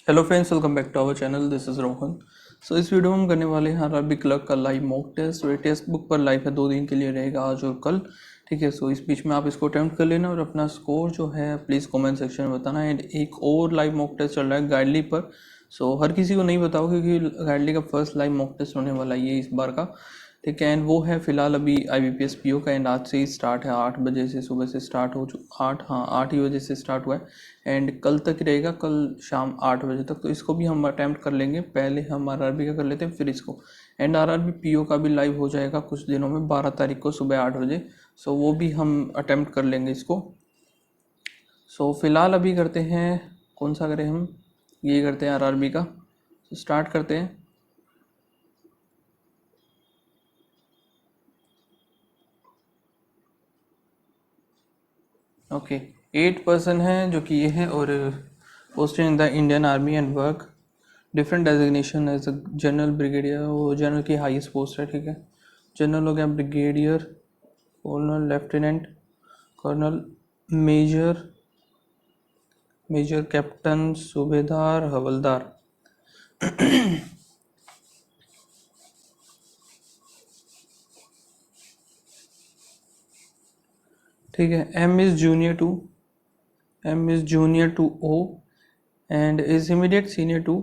Hello friends, welcome back to our channel. This is Rohan. So इस video में हम करने वाले हैं अरबी क्लर्क का लाइव मॉक टेस्ट। ये टेस्ट बुक पर लाइव है, 2 दिन के लिए रहेगा, आज और कल। ठीक है, सो इस बीच में आप इसको अटेम्प्ट कर लेना और अपना स्कोर जो है प्लीज़ कमेंट सेक्शन में बताना। एंड एक और लाइव मॉक टेस्ट चल रहा है गाइडली पर। सो हर किसी को नहीं बताओ क्योंकि गाइडली का फर्स्ट लाइव मॉक टेस्ट होने वाला है ये इस बार का। ठीक है, एंड वो है फिलहाल अभी IBPS PO का। एंड आज से ही स्टार्ट है, 8 बजे से सुबह से स्टार्ट हो चुका। 8 ही बजे से स्टार्ट हुआ है एंड कल तक रहेगा, कल शाम 8 बजे तक। तो इसको भी हम अटैम्प्ट कर लेंगे। पहले हम RRB का कर लेते हैं, फिर इसको। एंड RRB PO का भी लाइव हो जाएगा कुछ दिनों में, 12 तारीख को सुबह 8 बजे। सो वो भी हम अटैम्प्ट कर लेंगे इसको। सो फिलहाल अभी करते हैं, कौन सा करें हम, ये करते हैं RRB का। स्टार्ट करते हैं। ओके, 8 पर्सन हैं जो कि ये है, और posted in the Indian army and work different designation as a general, brigadier. वो जनरल की हाईएस्ट पोस्ट है। ठीक है, जनरल हो गया, brigadier, colonel, lieutenant colonel, major, major captain, सूबेदार, हवलदार। ठीक है, M is junior to O and is immediate senior to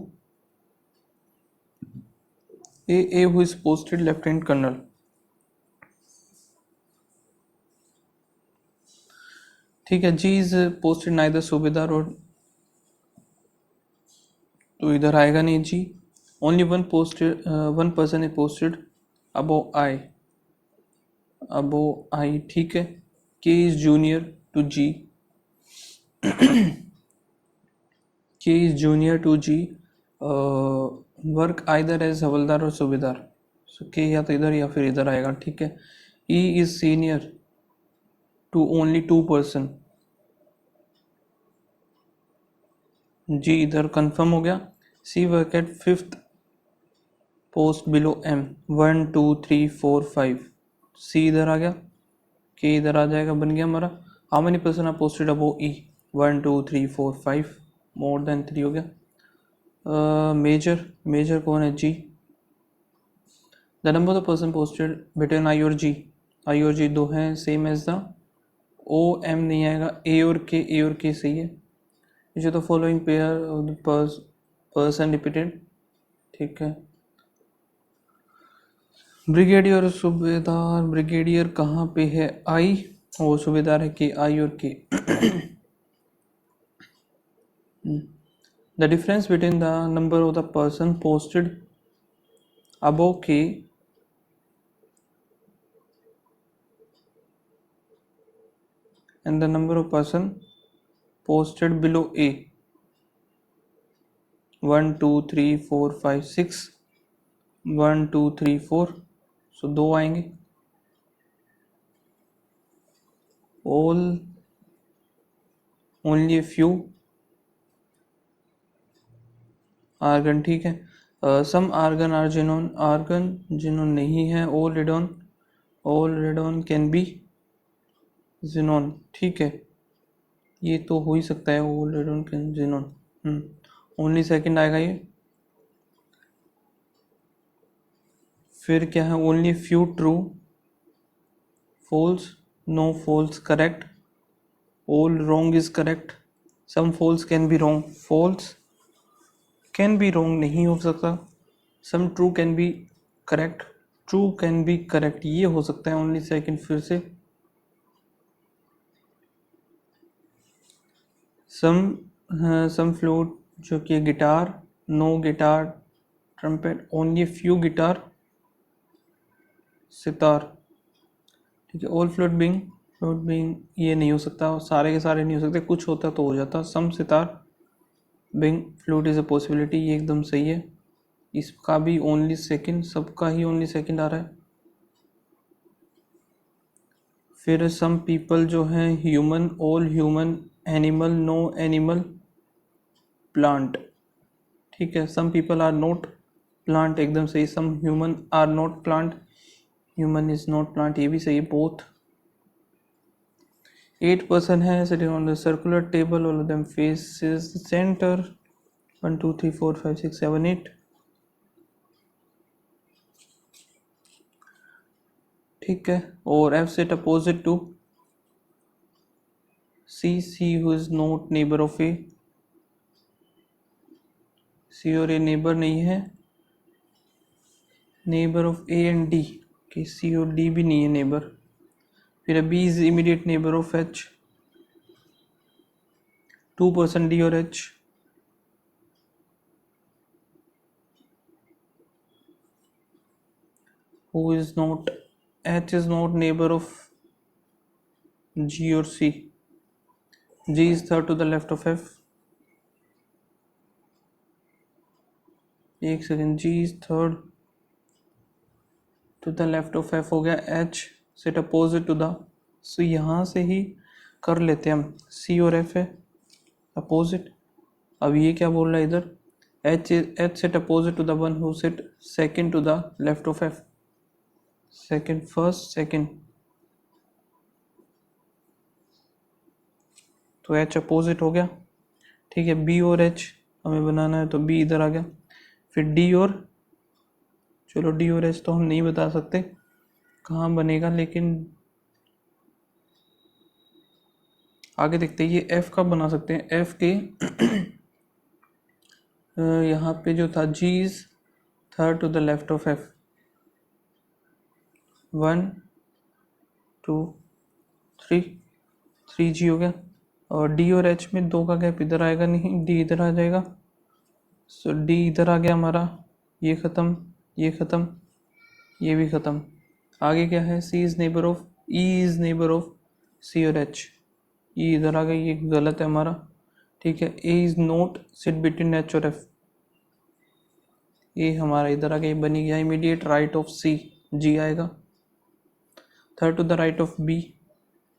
A who is posted lieutenant colonel। ठीक है, G is posted neither सूबेदार और, तो इधर आएगा नहीं G। Only one person is posted above I. ठीक है, K is junior to G, K is junior to G, work either as हवलदार और सूबेदार। सो K या तो इधर या फिर इधर आएगा। ठीक है, E is senior to only 2 person, G इधर कंफर्म हो गया। C work at 5th post below M, 1 2 3 4 5। C इधर आ गया, K इधर आ जाएगा, बन गया हमारा। How many person are posted above E, 1 2 3 4 5, more than 3 हो गया। मेजर कौन है, G। The number of person posted between I और G 2 हैं, same as the O M नहीं आएगा, A और K सही है। Is the following pair of the person repeated. ठीक है, ब्रिगेडियर और सूबेदार। ब्रिगेडियर कहाँ पे है, I, और सूबेदार है के, I और K। The difference between the number of the person posted above K and the number of person posted below A, 1 2 3 4 5 6, 1 2 3 4, सो 2 आएंगे। all only a few argon। ठीक है, some argon are xenon, argon xenon नहीं है। all radon can be xenon। ठीक है, ये तो हो ही सकता है, all radon can xenon। Only second आएगा ये। फिर क्या है, only few true, false, no false, correct, all wrong is correct, some false can be wrong, false can be wrong नहीं हो सकता, some true can be correct, true can be correct ये हो सकता है। ओनली सेकंड फिर से। some flute जो कि guitar, no guitar, trumpet, only few guitar, sitar. ठीक है, ऑल फ्लूट बिंग ये नहीं हो सकता, सारे के सारे नहीं हो सकते, कुछ होता तो हो जाता। Some sitar being flute is a possibility, ये एकदम सही है। इसका भी ओनली सेकंड, सबका ही ओनली सेकंड आ रहा है। फिर सम पीपल जो हैं human, all human, animal, no animal, plant. ठीक है, some people are not plant, एकदम सही। Some human are not plant, human is not plant, ये भी सही है, बोथ। 8 पर्सन है sitting on the circular table, all of them faces the centre. 1 2 3 4 5 6 7 8, ठीक है। और F set opposite to C who is not neighbour of A, C और A neighbour नहीं है, neighbour of A and D, कि C और D भी नहीं है नेबर। फिर B is immediate neighbour of H, 2% D और H, who is not, H is not neighbor of G or C, G is third to the left of F, एक second, G is third to the left of F हो गया, H sit opposite to the, so यहाँ से ही कर लेते हैं हम, C और F है अपोजिट। अब ये क्या बोल रहा है इधर, H sit opposite to the one who sit second to the left of F, second first second, तो H अपोजिट हो गया, ठीक है। B और H हमें बनाना है, तो B इधर आ गया। फिर D और, चलो D और H तो हम नहीं बता सकते कहाँ बनेगा, लेकिन आगे देखते हैं। ये F का बना सकते हैं, F के यहाँ पे जो था, G is third to the left of F, 1 2 3, 3G हो गया। और D और H में 2 का गैप इधर आएगा नहीं, D इधर आ जाएगा, सो D इधर आ गया हमारा, ये ख़त्म, ये ख़त्म, ये भी ख़त्म। आगे क्या है, C is neighbour of, E is neighbour of C और H, E इधर आ गई, ये गलत है हमारा, ठीक है। A is not sit between H और F, A हमारा इधर आ गया, बनी गया immediate right of C, G आएगा। Third to the right of B,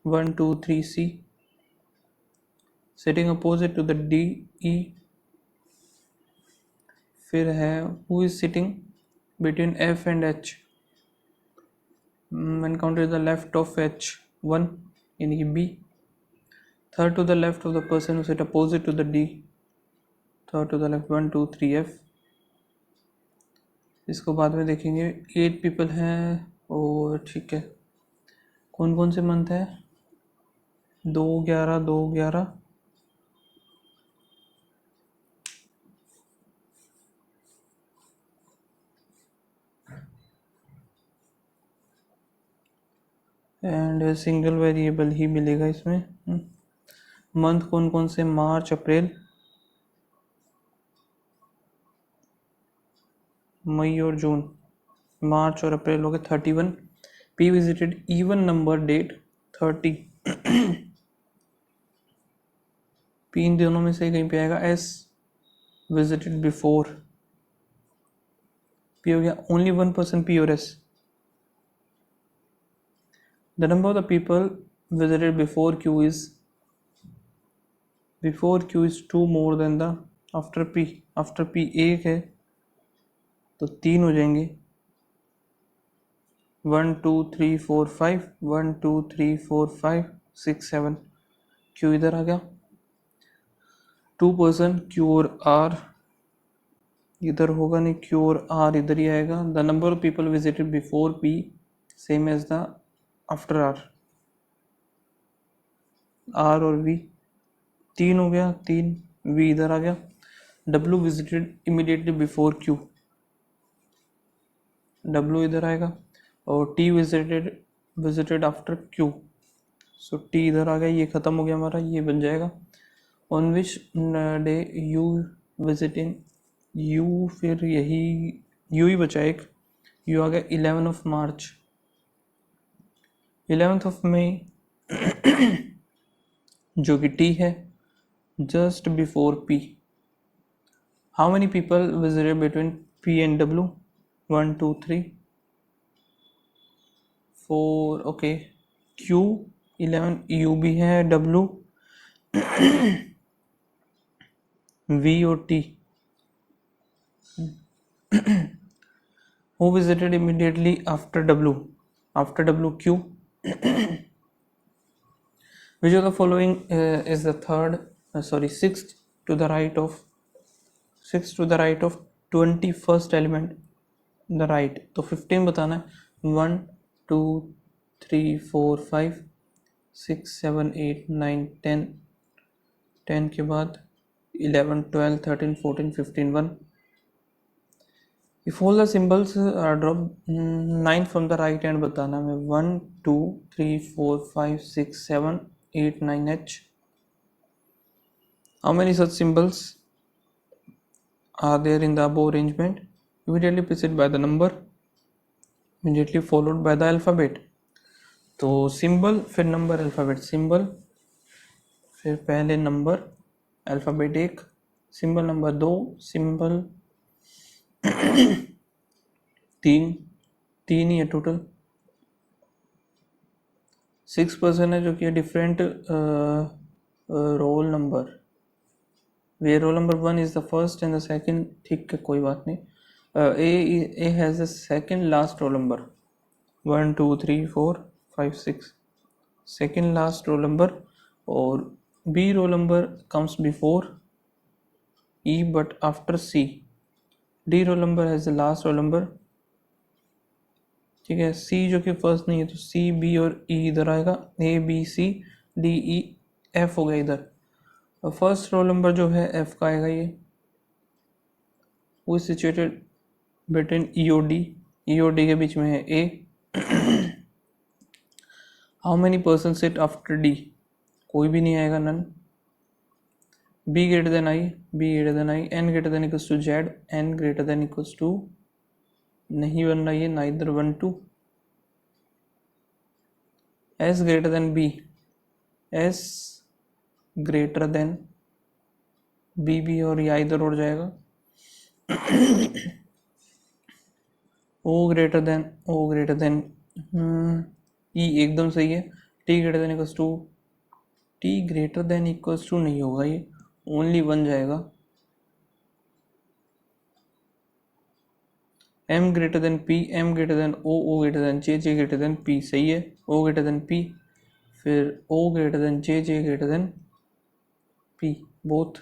1 2 3 C, sitting opposite to the D E, फिर है who is sitting between F and H, when counted to the left of H, 1 यानी कि B, third to the left of the person who sit opposite to the D, third to the left, 1 2 3 F। इसको बाद में देखेंगे। 8 people हैं, और ठीक है, कौन कौन से मंथ है, 2 11 2 11, एंड सिंगल वेरिएबल ही मिलेगा इसमें। मंथ कौन कौन से, मार्च अप्रैल मई और जून, मार्च और अप्रैल हो गए 31। P visited even number date 30, P इन दोनों में से कहीं पे आएगा। S विजिटेड बिफोर, P हो गया ओनली 1 पर्सन P और S। The number of the people visited before Q is 2 more than the after P, after P 1 है तो 3 हो जाएंगे, 1 2 3 4 5, 1 2 3 4 5 6 7, Q इधर आ गया, 2 पर्सन Q और R इधर होगा नहीं, Q और R इधर ही आएगा। The number of people visited before P same as the after R, R और V 3 हो गया, 3 V इधर आ गया। W visited immediately before Q, W इधर आएगा। और T विजिटेड आफ्टर Q, सो T इधर आ गया, ये ख़त्म हो गया हमारा, ये बन जाएगा। On which day you visiting, you फिर यही यू ही बचा एक, यू आ गया 11 of March, 11th of May जो कि T है, just before P। How many people visited between P and W, 1 2 3 4, okay. Q 11, U भी है, W V और T। Who visited immediately after W, after W Q। Which of the following is the sixth to the right of 6 to the right of 21st element the right, तो 15 बताना है। 1 2 3 4 5 6 7 8 9 10, 10 के बाद 11 12 13 14 15 1। If all the symbols are dropped, 9 from the right hand बताना है। 1 2 3 4 5 6 7 8 9 H। How many such symbols are there in the above arrangement? Immediately preceded by the number, immediately followed by the alphabet। तो symbol फिर number alphabet, symbol फिर पहले number alphabet 1, symbol number 2, symbol 3, 3 ही है total. 6% है जो कि different roll number, वे roll number 1 is the first and the second, ठीक है कोई बात नहीं। A has the second last roll number 1 2 3 4 5 6, second last roll number. और B roll number comes before E but after C. D roll number has the last roll number, ठीक है। सी जो कि फर्स्ट नहीं है तो सी बी और E इधर आएगा, A B C D E F हो गया इधर। और फर्स्ट रोल नंबर जो है एफ का आएगा ये, वो सिचुएटेड बिटवीन ई और डी के बीच में है A. How many person sit after D, कोई भी नहीं आएगा, none. B greater than I, B greater than I, N greater than equals to Z, N greater than equals to, नहीं बन रहा ये, neither 1 2। S greater than B, S greater than B, B और या इधर उड़ जाएगा। ओ ग्रेटर देन ई एकदम सही है। T greater than equals to, T greater than equals to नहीं होगा ये, ओनली 1 जाएगा। M greater than P, M greater than O greater than J greater than P, सही है। ओ ग्रेटर देन पी, फिर O greater than J greater than P, both.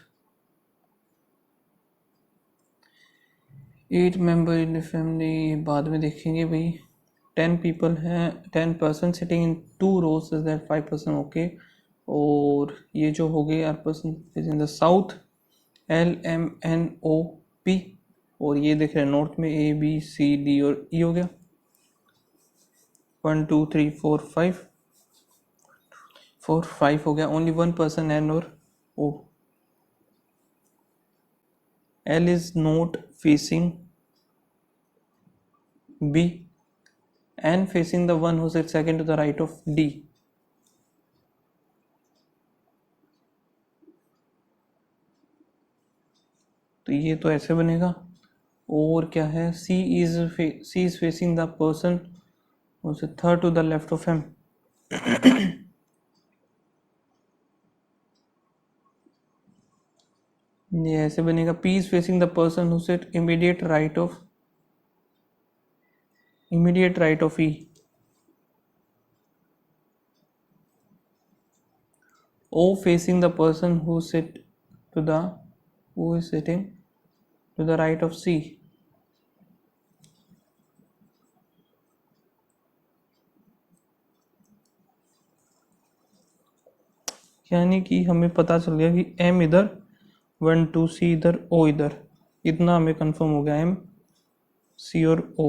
8 member in family बाद में देखेंगे भाई। 10 पीपल हैं, 10 person sitting in 2 rows is that 5% okay. और ये जो हो गए R person is in the south, LMNOP। और ये देख रहे हैं नॉर्थ में ABCD और E हो गया। 1 2 3 4 5 4 5 हो गया, ओनली 1 पर्सन N और O। L is not facing B and facing the one who sits second to the right of D। तो ये तो ऐसे बनेगा। और क्या है, C is facing the person who sits third to the left of him। ये ऐसे बनेगा, P is facing the person who sits immediate right of E। O facing the person who is sitting to the right of C। यानी कि हमें पता चल गया कि M इधर, 1 2 C इधर, O इधर, इतना हमें कंफर्म हो गया। M C और O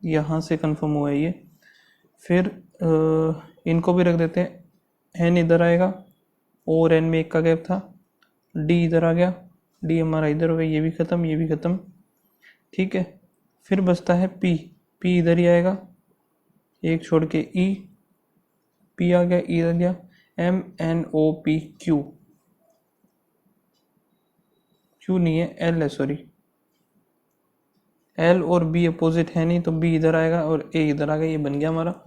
यहाँ से कंफर्म हुआ है ये। फिर इनको भी रख देते हैं। N इधर आएगा और N में 1 का गैप था, D इधर आ गया, D हमारा इधर हो गया, ये भी ख़त्म, ये भी ख़त्म, ठीक है। फिर बचता है P, P इधर ही आएगा, एक छोड़ के E, P आ गया, E आ गया, MNOP Q, Q नहीं है, L है, सॉरी। L और B अपोजिट है नहीं, तो B इधर आएगा और A इधर आ गया, ये बन गया हमारा।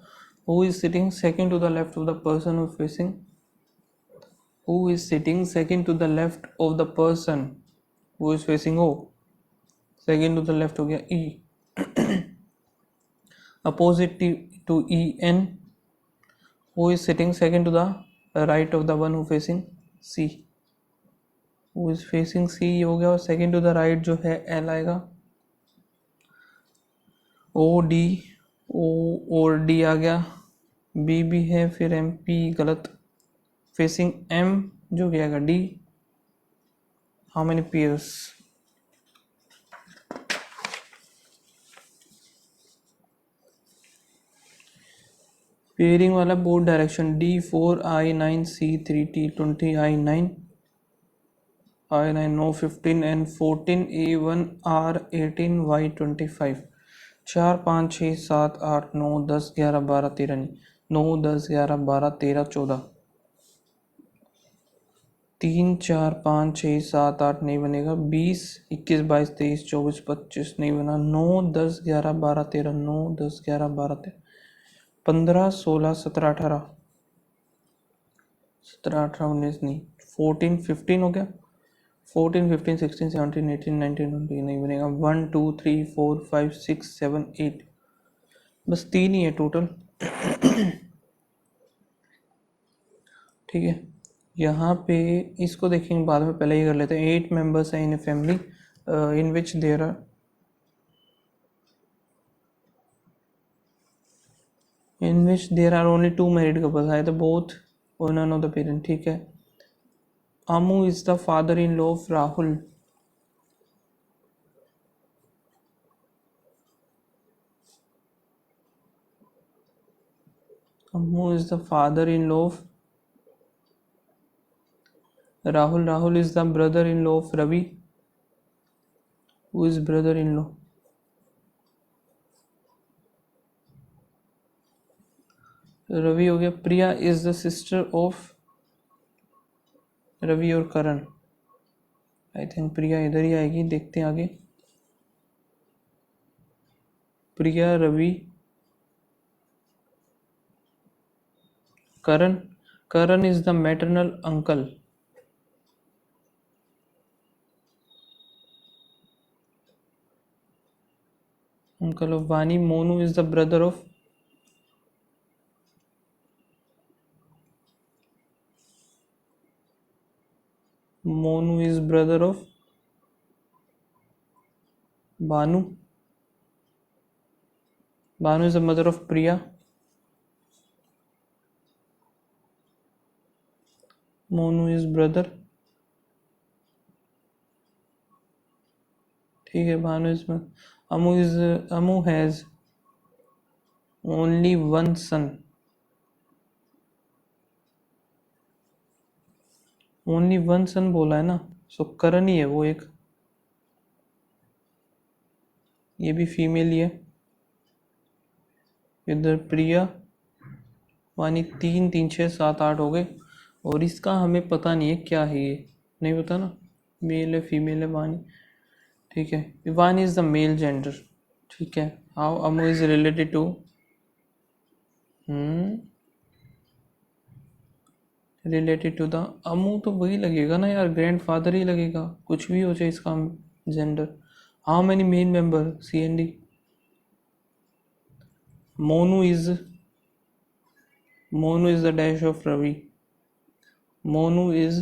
Who is sitting second to the left of the person who is facing, who is sitting second to the left of the person who is facing O, second to the left हो गया E। opposite to E, N, who is sitting second to the right of the one who facing C। वो is facing सी हो गया, और second to the right जो है L आएगा, O D, ओ और डी आ गया, बी भी है, फिर एम पी गलत, फेसिंग एम जो गया D. How many pairs? Pairing वाला board direction D4 I9 C3 T20 I9 I9 No 15 N14 A1 R18 Y25 4 5 6 7 8 9 10 11 12 13 9 10 11 12 13 14 3 4 5 6 7 8 नहीं बनेगा, 20 21 22 23 24 25 नहीं बना, 9 10 11 12 13 9 10 11 12 13 15 16 17 18 17 18 19 नहीं, 14 15 हो गया, 14 15 16 17 18 19 20 नहीं बनेगा, 1 2 3 4 5 6 7 8 बस 3 ही है टोटल। ठीक है, यहाँ पे इसको देखेंगे बाद में, पहले ही कर लेते हैं। 8 मेंबर्स हैं in a family in which there are only 2 married couples, आए तो बोथ और नन ऑफ द पेरेंट। ठीक है, Amu is the father-in-law of Rahul. Amu is the father-in-law of Rahul. Rahul is the brother-in-law of Ravi. Who is brother-in-law? Ravi हो गया। Priya is the sister of Ravi और Karan. I think Priya इधर ही आएगी, देखते हैं आगे। Priya, Ravi, Karan. Karan is the maternal uncle. Uncle of Vani. Monu is the brother of Monu is brother of Banu. Banu is the mother of Priya. Monu is brother. ठीक है, Banu is Amu has only one son. Only one son बोला है ना, सो करण ही है वो एक, ये भी फीमेल ही है। इधर प्रिया वानी 3 3 6 7 8 हो गए, और इसका हमें पता नहीं है क्या है, ये नहीं पता ना, मेल है फीमेल है वानी। ठीक है, वानी इज द मेल जेंडर। ठीक है, हाउ अमू is related to related to the अमू, तो वही लगेगा ना यार, ग्रैंडफादर ही लगेगा, कुछ भी हो जाए इसका gender. How many main member CND? Monu is the dash of Ravi. Monu is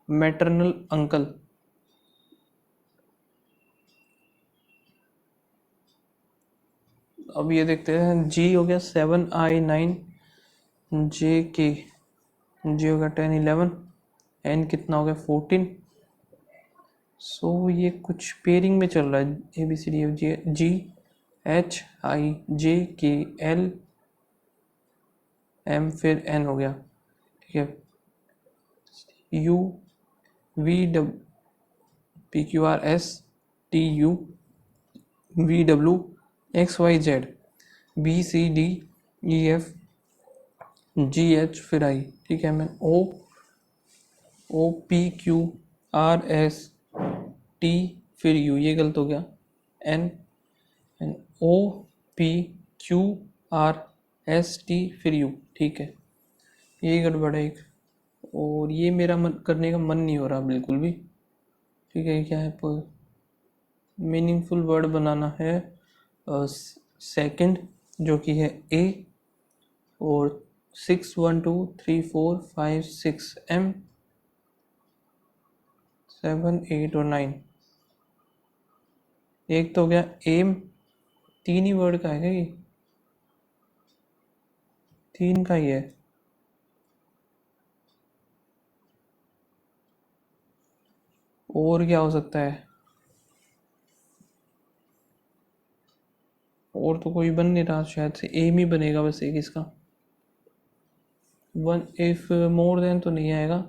maternal uncle. अब ये देखते हैं, G हो गया 7 I 9 JK, G हो गया 10 11, N कितना हो गया 14। सो ये कुछ पेयरिंग में चल रहा है, ABCD G H I J K L M फिर N हो गया। ठीक है, U V W P Q R S T U V W X Y Z B C D E F G H फिर I। ठीक है, मैं O P Q R S T फिर U, ये गलत हो गया, N O P Q R S T फिर U। ठीक है, ये गड़बड़ है एक, और ये मेरा मन करने का मन नहीं हो रहा बिल्कुल भी। ठीक है, क्या है, मीनिंगफुल वर्ड बनाना है, सेकंड जो कि है A, और 6 1 2 3 4 5 6 M, 7, 8 और 9। एक तो हो गया एम, 3 ही वर्ड का है क्या ये? 3 का ही है। और क्या हो सकता है? और तो कोई बन नहीं रहा, शायद से एम ही बनेगा बस एक इसका। 1 इफ मोर देन तो नहीं आएगा।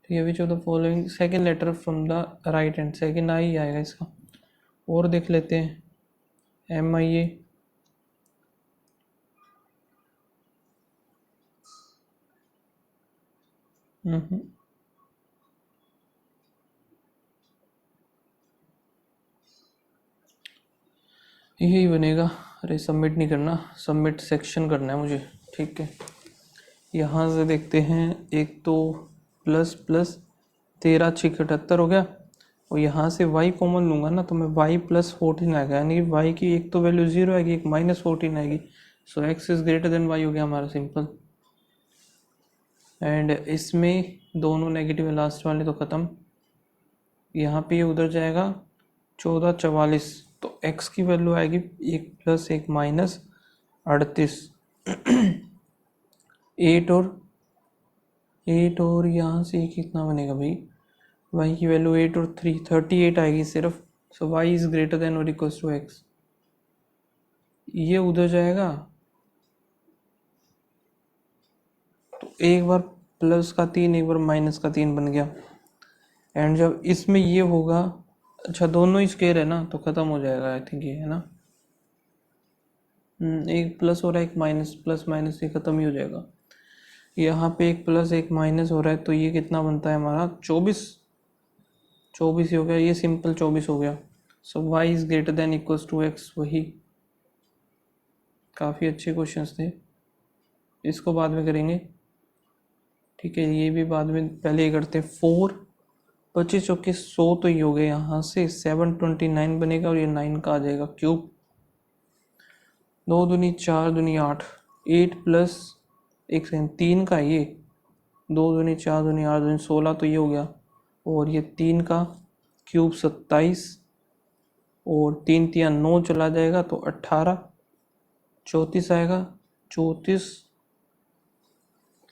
ठीक है, which of the following second letter from the right hand, second I ही आएगा इसका। और देख लेते हैं, MIA। यही बनेगा। अरे सबमिट नहीं करना, सबमिट सेक्शन करना है मुझे। ठीक है, यहाँ से देखते हैं। एक तो प्लस प्लस 13 6 78 हो गया, और यहाँ से y कॉमन लूँगा ना तो मैं y प्लस 14 आएगा, यानी कि y की एक तो वैल्यू 0 आएगी, एक -14 आएगी। सो x is greater than y हो गया हमारा, सिंपल। एंड इसमें दोनों नेगेटिव है, लास्ट वाले तो ख़त्म। यहाँ पे ये उधर जाएगा 14 44, तो x की वैल्यू आएगी 1 प्लस 1 माइनस 38। 8 और यहाँ से ये कितना बनेगा भाई? y की वैल्यू 8 और 3 38 आएगी सिर्फ। सो y इज ग्रेटर देन और इक्वल्स टू x। ये उधर जाएगा तो एक बार प्लस का 3, एक बार माइनस का 3 बन गया। एंड जब इसमें ये होगा, अच्छा दोनों ही स्क्वायर है ना, तो ख़त्म हो जाएगा आई थिंक, ये है ना। एक प्लस हो रहा है, एक माइनस, प्लस माइनस ये ख़त्म ही हो जाएगा। यहाँ पे एक प्लस एक माइनस हो रहा है, तो ये कितना बनता है हमारा? 24। 24 ही हो गया, ये सिंपल 24 हो गया। So y is greater than equals to x। वही, काफ़ी अच्छे क्वेश्चंस थे, इसको बाद में करेंगे। ठीक है, ये भी बाद में, पहले ये करते हैं। 4 25 चौके 100 तो ये हो गए, यहाँ से 729 बनेगा, और ये 9 का आ जाएगा क्यूब। 2 दूनी 4 दूनी 8, 8 प्लस 1 सेकेंड 3 का ये, 2 दूनी 4 दूनी 8 दूनी 16, तो ये हो गया। और ये 3 का क्यूब 27, और 3 तिया 9 चला जाएगा तो 18, 34 आएगा। 34,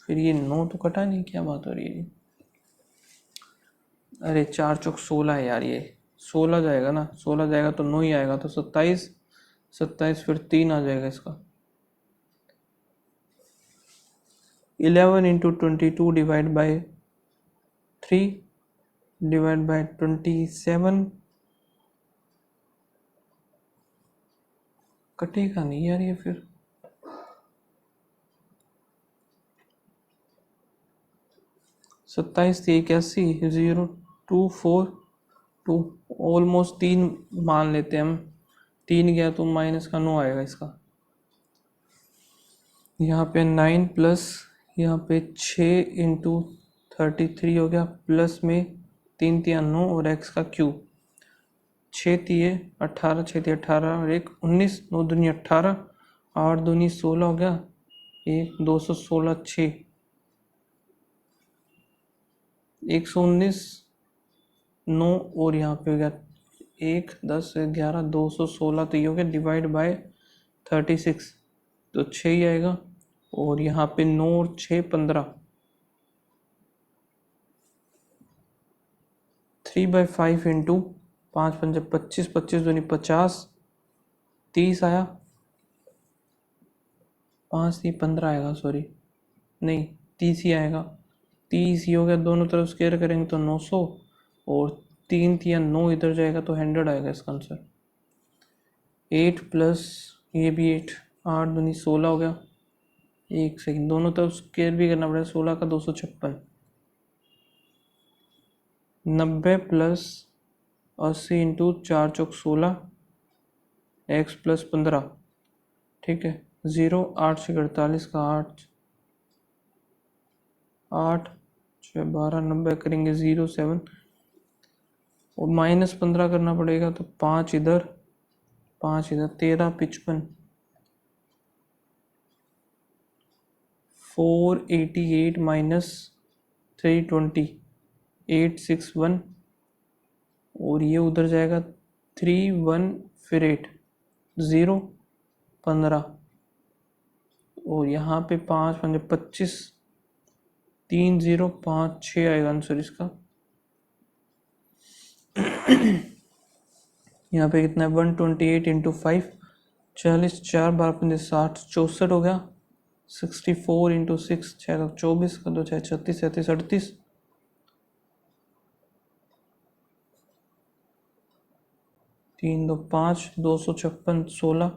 फिर ये 9 तो कटा नहीं, क्या बात हो रही है? अरे 4 चौक 16 है यार, ये 16 जाएगा ना, 16 जाएगा तो 9 ही आएगा, तो 27, 27 फिर 3 आ जाएगा इसका। 11 into 22 divide by 3 divide by 27, कटेगा नहीं यार ये फिर। 27 81, 0242, ऑलमोस्ट 3 मान लेते हैं हम। 3 गया तो माइनस का 9 आएगा इसका। यहाँ पे 9 प्लस यहाँ पे 6 इंटू 33 हो गया, प्लस में 3 तिया 9 और x का क्यूब। 6 तिये 18, 6 तिये 18 और 1 19, 9 दूनी 18, 8 दूनी 16 हो गया, 1 216 6, 119 9, और यहाँ पे हो गया 1 10 11 216, तो ये हो गया डिवाइड बाय 36, तो 6 ही आएगा। और यहाँ पे 9 और 6 15, 3/5 इंटू 5 5 25, 25 दूनी 50, 30 आया। 5 3 15 आएगा, सॉरी नहीं 30 ही आएगा। 30 ही हो गया, दोनों तरफ स्क्वायर करेंगे तो 900, और 3 या 9 इधर जाएगा तो 100 आएगा इसका आंसर। 8 प्लस ये भी 8, 8 दूनी 16 हो गया। एक सेकेंड, दोनों तरफ स्क्वायर भी करना पड़ेगा। 16 का 256, 90 प्लस 80 इंटू 4 चौक 16, एक्स प्लस 15। ठीक है, 0 8 से 48 का 8, 8 6 12, 90 करेंगे 0 7, और -15 करना पड़ेगा, तो 5 इधर 5 इधर, 13 55, 488 माइनस 320, 861, और ये उधर जाएगा 3 1 फिर 8 0 15 और यहाँ पे 5 5 25 3 0 5 6 आएगा आंसर इसका। यहाँ पे कितना है 128 इंटू 5 40 4 12 15 60 64 हो गया। 64 इंटू 6 6 24 का 2 6 36 37 38 3 2 5 256 16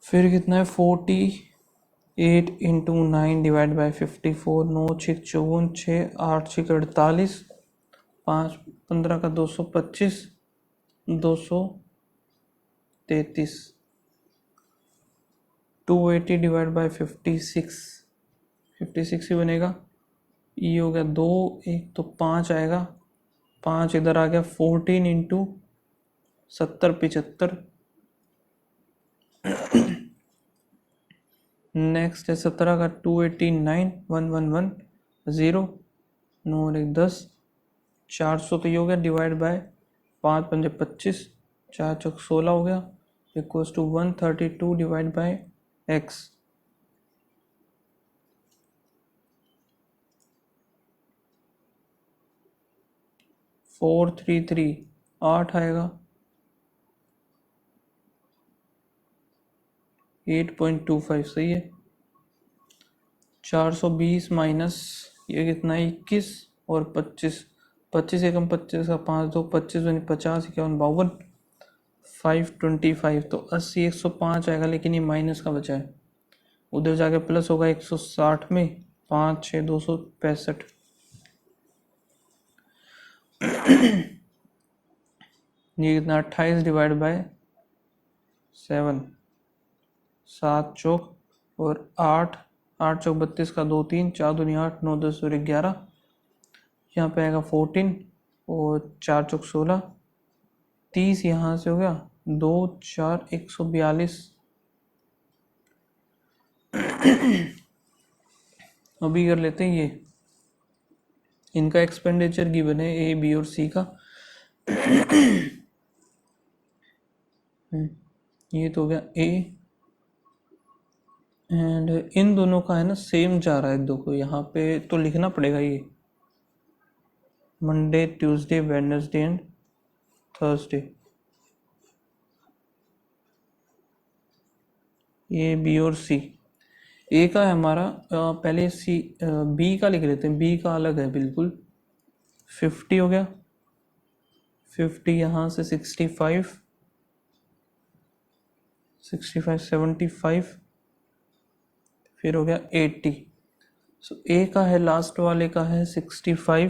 फिर कितना है 48 इंटू 9 डिवाइड बाई 54 9 6 54 6 8 6 48 5 15 का 225 233 280 डिवाइड बाई 56 ही बनेगा। ये हो गया 2 1 तो 5 आएगा 5 इधर आ गया 14 इंटू 70 75 नेक्स्ट है 17 का 289 111 0 9 और 1 10 400 तो ये हो गया डिवाइड बाय 5 5 25 4 चौक 16 हो गया equals to 132 divide by x। Four three three 8 आएगा 8.25 सही है। 420 माइनस ये कितना है 21 और 25 25 एकम 25 का 5 2 25 50 51 52 525 तो 80 105 आएगा लेकिन ये माइनस का बचा है उधर जाके प्लस होगा 160 में 5 6 265 ये कितना 28 डिवाइड बाय 7 7 चौक और 8 8 चौक 32 का 2 3 4 2 8 9 10 और 11 यहाँ पे आएगा 14 और 4 चौक 16 30 यहाँ से हो गया 2 4 142 अभी कर लेते हैं ये इनका एक्सपेंडिचर गिवन है ए बी और सी का। ये तो हो गया ए एंड इन दोनों का है ना सेम जा रहा है देखो यहाँ पे तो लिखना पड़ेगा ये Monday Tuesday Wednesday and Thursday ये बी और सी। ए का है हमारा पहले सी बी का लिख लेते हैं बी का अलग है बिल्कुल 50 हो गया 50 यहाँ से 65 75 फिर हो गया 80 सो ए का है लास्ट वाले का है 65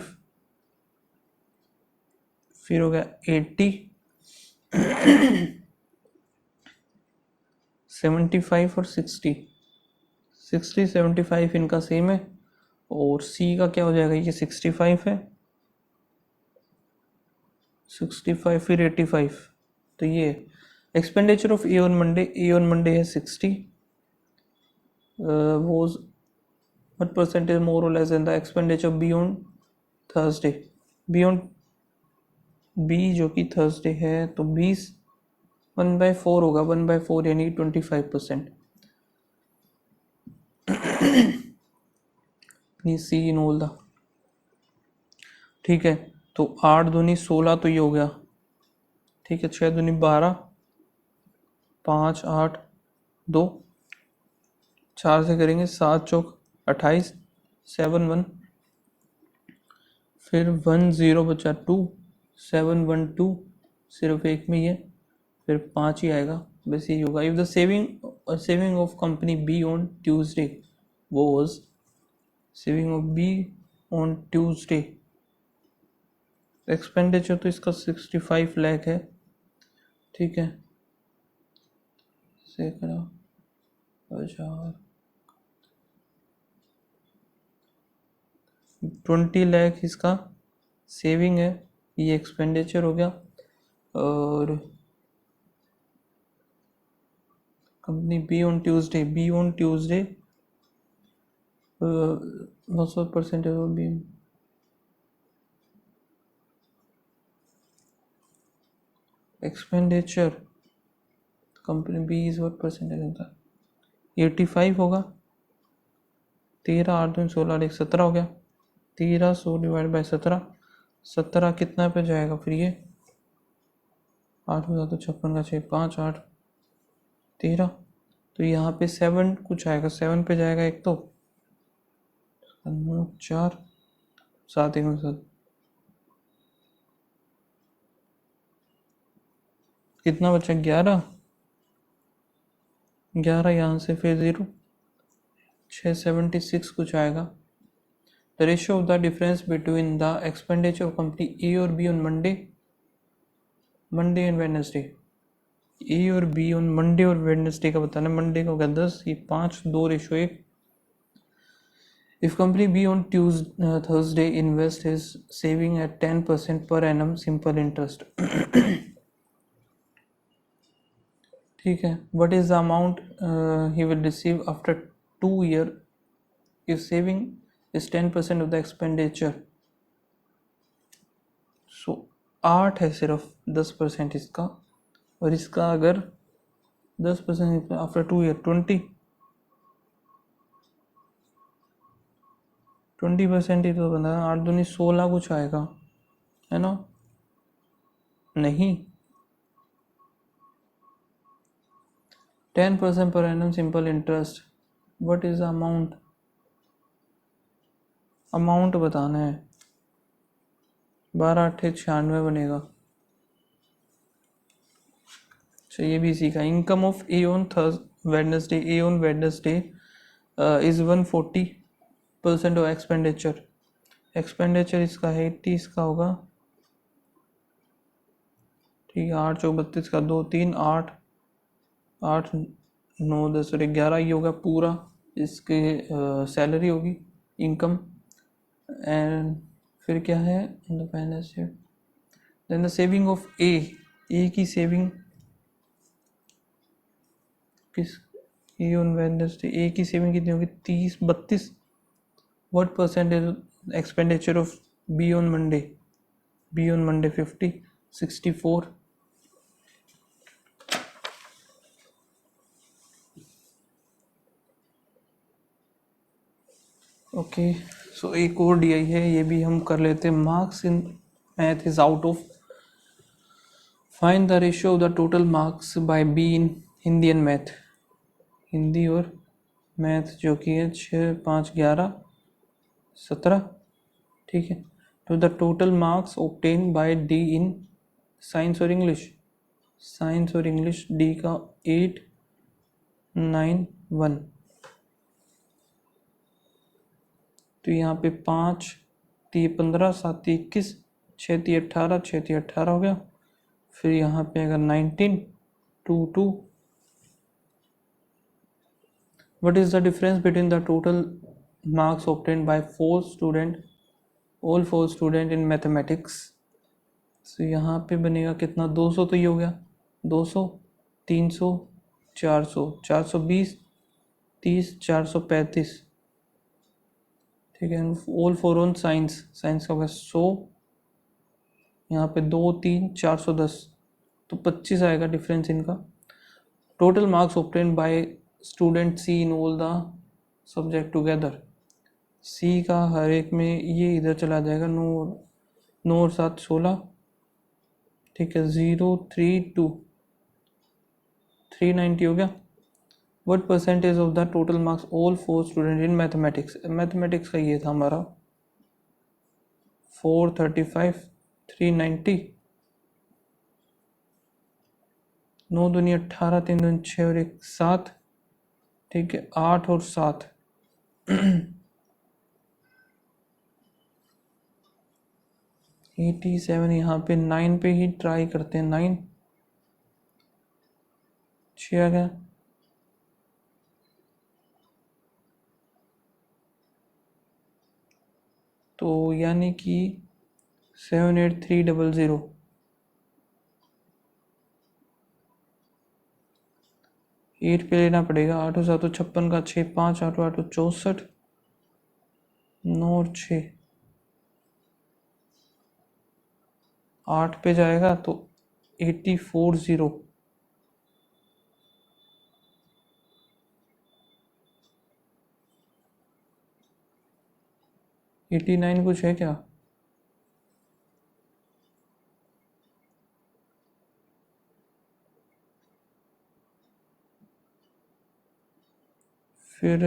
फिर हो गया 80 75 और 60 75 इनका सेम है और सी का क्या हो जाएगा ये 65 है 65 फिर 85 तो ये expenditure of A on Monday है 60 was what percentage more or less than the expenditure B on Thursday B जो कि थर्सडे है तो 20 1/4 होगा 1/4 यानी 25%। सी इन ऑल द ठीक है तो 8 दूनी 16 तो ये हो गया ठीक है 6 दूनी 12 5 8 2 4 से करेंगे 7 चौक 28 7 1 फिर 1 0 बचा 2 7 1 2 सिर्फ एक में ही है फिर 5 ही आएगा बस यही होगा। If the saving of company B on Tuesday was saving of B on Tuesday expenditure तो इसका 65 लाख है ठीक है से करा 20 लाख इसका सेविंग है ये एक्सपेंडिचर हो गया और company B on Tuesday what percentage of B expenditure company B is what percentage होता है 85 होगा। 13 8 दूनी 16 एक 17 हो गया। 1300 डिवाइड बाई 17 कितना पे जाएगा फिर ये 8 हो तो 56 का 6 5 8 13 तो यहाँ पे 7 कुछ आएगा 7 पे जाएगा एक तो 9 4 7 1 7 कितना बचा 11 यहाँ से फिर 0 676 कुछ आएगा। The ratio of the difference between the expenditure of company A और B on Monday and Wednesday. A और बी ऑन मंडे और वेडनेसडे का बताना। मंडे को होगा 10 ये 5 2 ratio 1। If company B on Thursday invest his saving at 10% per annum simple interest ठीक है। What is the amount he will receive after 2 year if saving is 10% of the expenditure? So 8 है सिर्फ 10% इसका और इसका अगर 10% आफ्टर 2 ईयर 20% ही तो बना 8 दूनी 16 कुछ आएगा है ना। नहीं 10% per annum simple interest what is the amount बताना है। 12 8 96 बनेगा। अच्छा ये भी सीखा। Income of A on Wednesday is 140% of expenditure इसका है 80 इसका होगा ठीक है। 8 4 32 का 2 3 8 8 9 10 और 11 ये होगा पूरा इसके सैलरी होगी इनकम। एंड फिर क्या है देन द सेविंग ऑफ ए की सेविंग किस ए ऑन वेडनेसडे ए की सेविंग कितनी होगी 30 32। What percentage expenditure of B on Monday 50 64। Okay so एक और डी आई है ये भी हम कर लेते हैं। Marks in math is out of find the ratio of the total marks bye be in Hindi and math. Hindi और मैथ जो कि है 6 5 11 17 ठीक है। तो the total marks obtain bye D in science और इंग्लिश डी का 8 9 1 तो यहाँ पे 5 3 15 7 21 6 3 18 6 3 18 हो गया। फिर यहाँ पे अगर 19 2 2 what is the difference between the total marks obtained by all four student in mathematics? so यहाँ पे बनेगा कितना 200 तो ये हो गया 200 300 400 420 30 435 ठीक है। ऑल फोर ऑन साइंस का होगा 100 यहाँ पे 2 3 410 तो 25 आएगा डिफरेंस इनका। Total marks obtained by student C in all the subject together. C का हर एक में ये इधर चला जाएगा 9 और 7 16 ठीक है। 0 3 2 390 हो गया। What percentage of the total marks all four student in mathematics का ये था हमारा 435 390 9 दूनी 18 3 दूनी 6 और 1 7 ठीक है। 8 और 7 87 यहाँ पे 9 पे ही ट्राई करते हैं 9 6 आ गया। तो यानी कि 78300 8 पे लेना पड़ेगा। 8 7 56 का 6 5 8 8 64 9 और 6 8 पे जाएगा तो 8040 89 कुछ है क्या? फिर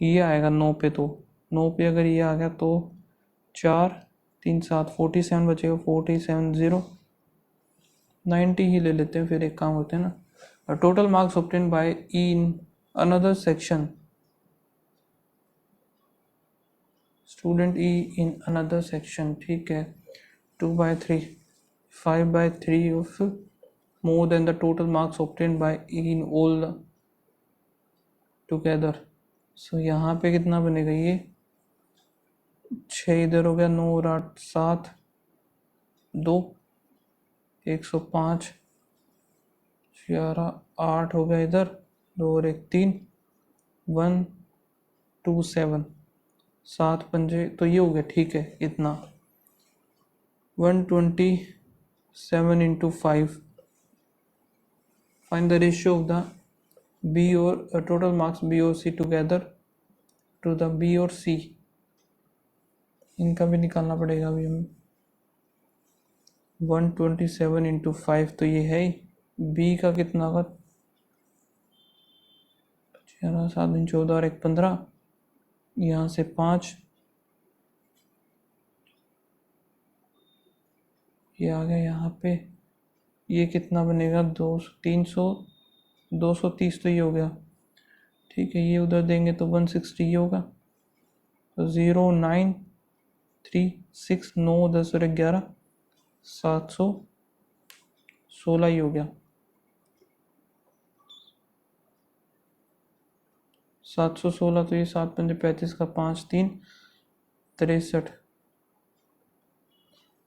ये आएगा 9 पे, तो 9 पे अगर ये आ गया तो 4 3 7 47 बचेगा, 470 90 ही ले लेते हैं। फिर एक काम होते हैं ना, total marks obtain bye E in another section, student E in another section, ठीक है, 2/3 5/3 of more than the total marks obtained by E in all together। सो यहाँ पे कितना बनेगा, ये 6 इधर हो गया, 9 और 8 7 2 105 11 8 हो गया इधर, 2 और 1 3 127 7 पंजे, तो ये हो गया, ठीक है, इतना 127 into 5। Find the ratio of the B or total marks B और C together to the B और C। इनका भी निकालना पड़ेगा अभी हमें। 127 into 5 तो ये है ही। B का कितना होगा, 7 दिन 14 और 1 15, यहाँ से 5, ये आ गया यहाँ पे, ये कितना बनेगा 230 तो ये हो गया, ठीक है, ये उधर देंगे तो 160 ये होगा, तो 0 9 3 6 9 10 और 11 716 ही हो गया, 716, तो ये 7 पंजे 35 का 5 3 63।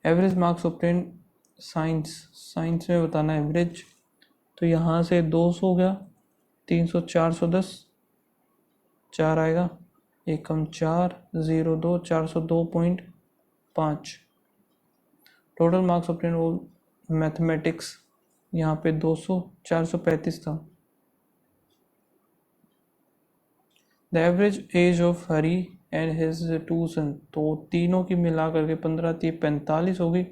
एवरेज मार्क्स ऑब्टेन साइंस में बताना एवरेज, तो यहाँ से 200 हो गया, 300 410 4 आएगा, 1 कम 4 0 2 402.5। टोटल मार्क्स ऑब्टेन वो मैथमेटिक्स, यहाँ पे 200 435 था। The average age of Hari and his 2 son, तो तीनों की मिला करके 15 थी 45 होगी।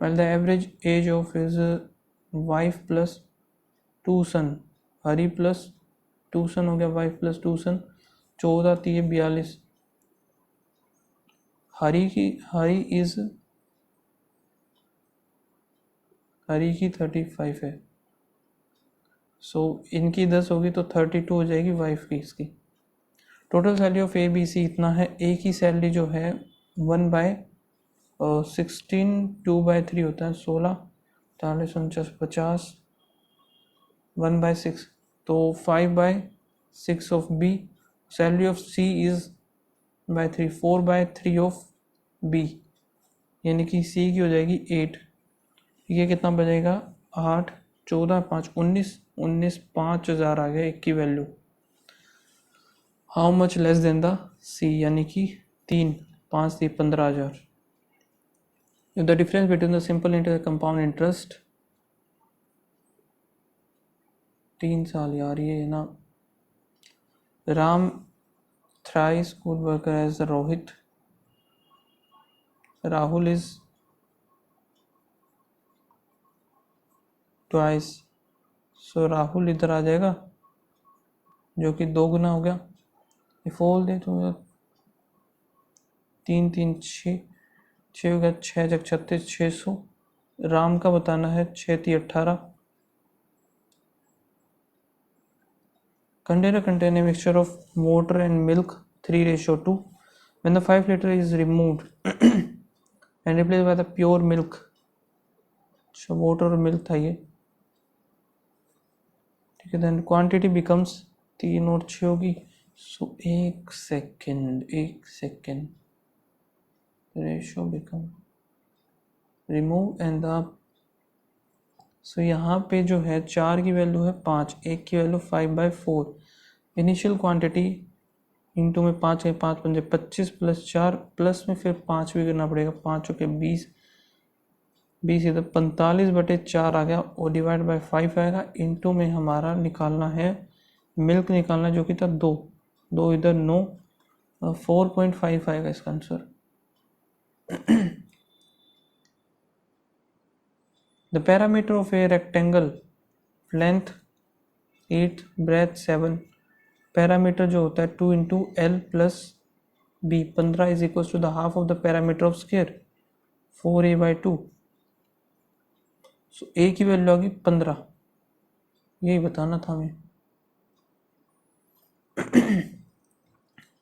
Well the average age of his wife plus 2 son, Hari plus 2 son हो गया, वाइफ प्लस 2 सन 14 थी 42। हरी की 35 है, सो इनकी 10 होगी तो 32 हो जाएगी वाइफ की इसकी। Total salary of A B C इतना है, ए की सैलरी जो है 1/16 2/3 होता है 16 40 49 50 1/6, तो 5/6 of B. Salary of C is by 3 4/3 of B, यानी कि सी की हो जाएगी 8। ये कितना बनेगा 8 14 5 19 5000 आ गया एक की value. How much less than the C, यानी कि 3 5 3 15,000। The difference between the simple interest compound interest 3 साल यार, ये है ना। Ram thrice good worker as Rohit, Rahul is twice, सो राहुल इधर आ जाएगा जो कि 2 गुना हो गया। फोल दे तो 3 3 6 6 हो गया, 6 जग 36 600। राम का बताना है 6 3 18। Container containing mixture of water and milk 3:2। When the 5 liter is removed and replaced by the pure milk, अच्छा water और milk था ये, ठीक है, then quantity becomes 3 और 6 होगी। सो एक second ratio become remove and the, so यहाँ पे जो है 4 की वैल्यू है 5, 1 की वैल्यू 5/4। इनिशियल क्वांटिटी इंटू में 5 है, 5 पंजे 25 प्लस 4 प्लस में फिर 5 भी करना पड़ेगा, 5 के 20 बी सीधा 45/4 आ गया, और डिवाइड बाय 5 आएगा। इनटू में हमारा निकालना है मिल्क निकालना, जो कि था 2, 2 इधर 9, 4.5 आएगा इसका answer. The parameter of a rectangle, length 8, breadth 7, parameter जो होता है 2 into L plus B, 15 is equal to the half of the parameter of square 4a/2। So A की वैल्यू आ गई 15, यही बताना था हमें।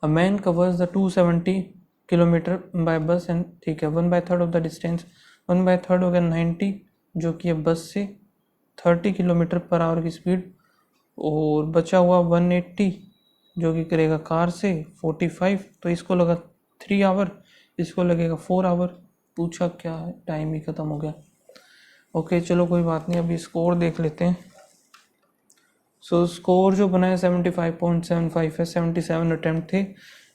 A man covers the 270 kilometre bye बस एंड, ठीक है, 1/3 ऑफ द डिस्टेंस, 1/3 हो गया 90, जो कि है बस से 30 किलोमीटर पर आवर की स्पीड, और बचा हुआ 180 जो कि करेगा कार से 45, तो इसको लगा 3 आवर, इसको लगेगा 4 आवर। पूछा क्या है, टाइम ही ख़त्म हो गया। ओके चलो कोई बात नहीं, अभी स्कोर देख लेते हैं। सो स्कोर जो बना है 75.75 है, 77 अटैम्प्ट थे,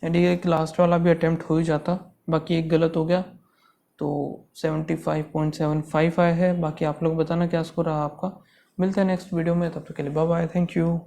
एंड ये एक लास्ट वाला भी अटैम्प्ट हो ही जाता, बाकी एक गलत हो गया, तो 75.75 आया है। बाकी आप लोग बताना क्या स्कोर रहा आपका। मिलते हैं नेक्स्ट वीडियो में, तब तक के लिए बाय बाय, थैंक यू।